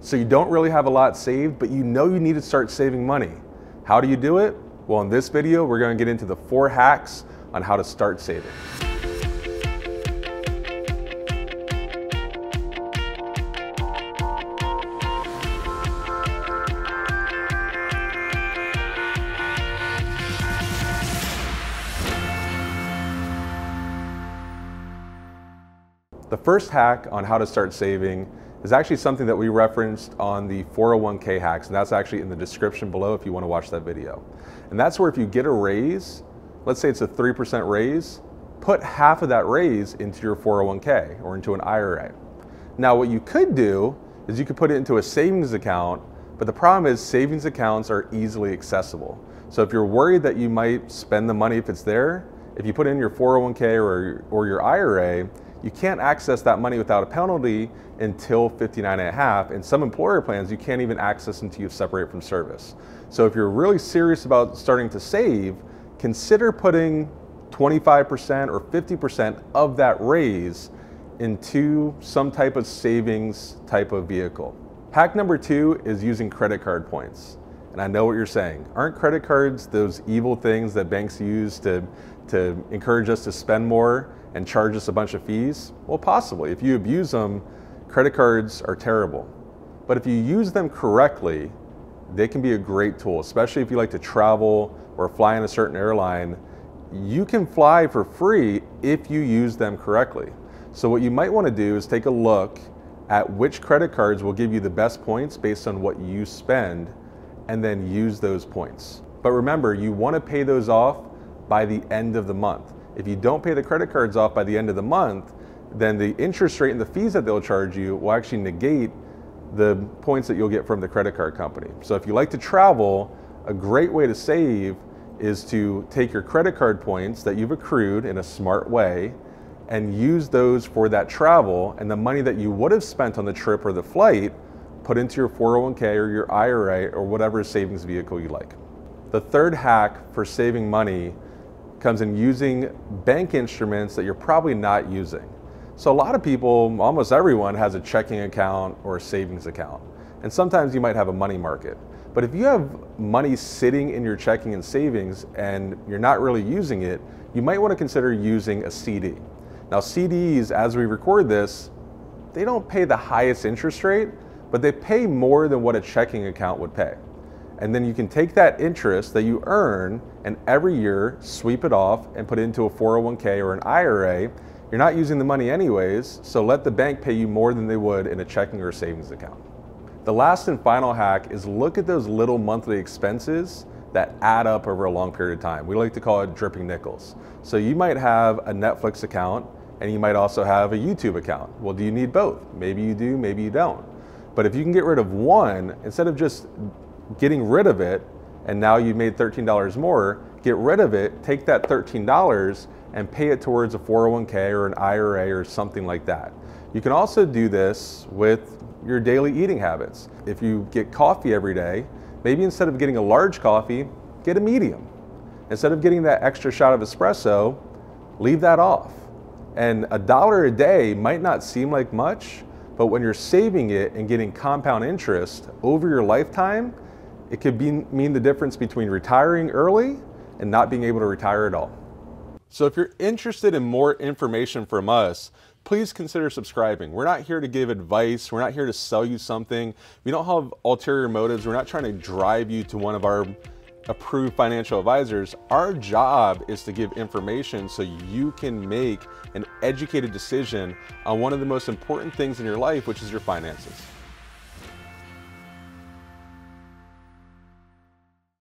So you don't really have a lot saved, but you know you need to start saving money. How do you do it? Well, in this video, we're going to get into the 4 hacks on how to start saving. The first hack on how to start saving is actually something that we referenced on the 401k hacks, and that's actually in the description below if you want to watch that video. And that's where if you get a raise, let's say it's a 3% raise, put half of that raise into your 401k or into an IRA. Now what you could do is you could put it into a savings account, but the problem is savings accounts are easily accessible. So if you're worried that you might spend the money if it's there, if you put it in your 401k or your IRA, you can't access that money without a penalty until 59 and a half. And some employer plans, you can't even access until you separate from service. So if you're really serious about starting to save, consider putting 25% or 50% of that raise into some type of savings type of vehicle. Hack number 2 is using credit card points. And I know what you're saying. Aren't credit cards those evil things that banks use to encourage us to spend more and charge us a bunch of fees? Well, possibly. If you abuse them, credit cards are terrible. But if you use them correctly, they can be a great tool, especially if you like to travel or fly in a certain airline. You can fly for free if you use them correctly. So what you might want to do is take a look at which credit cards will give you the best points based on what you spend, and then use those points. But remember, you want to pay those off by the end of the month. If you don't pay the credit cards off by the end of the month, then the interest rate and the fees that they'll charge you will actually negate the points that you'll get from the credit card company. So if you like to travel, a great way to save is to take your credit card points that you've accrued in a smart way and use those for that travel, and the money that you would have spent on the trip or the flight, put into your 401k or your IRA or whatever savings vehicle you like. The third hack for saving money comes in using bank instruments that you're probably not using. So a lot of people, almost everyone, has a checking account or a savings account. And sometimes you might have a money market. But if you have money sitting in your checking and savings and you're not really using it, you might want to consider using a CD. Now CDs, as we record this, they don't pay the highest interest rate, but they pay more than what a checking account would pay. And then you can take that interest that you earn and every year sweep it off and put it into a 401k or an IRA. You're not using the money anyways, so let the bank pay you more than they would in a checking or savings account. The last and final hack is look at those little monthly expenses that add up over a long period of time. We like to call it dripping nickels. So you might have a Netflix account and you might also have a YouTube account. Well, do you need both? Maybe you do, maybe you don't. But if you can get rid of one, instead of just getting rid of it, and now you made $13 more, get rid of it, take that $13 and pay it towards a 401k or an IRA or something like that. You can also do this with your daily eating habits. If you get coffee every day, maybe instead of getting a large coffee, get a medium. Instead of getting that extra shot of espresso, leave that off. And $1 a day might not seem like much, but when you're saving it and getting compound interest over your lifetime, it could mean the difference between retiring early and not being able to retire at all. So if you're interested in more information from us, please consider subscribing. We're not here to give advice. We're not here to sell you something. We don't have ulterior motives. We're not trying to drive you to one of our approved financial advisors. Our job is to give information so you can make an educated decision on one of the most important things in your life, which is your finances.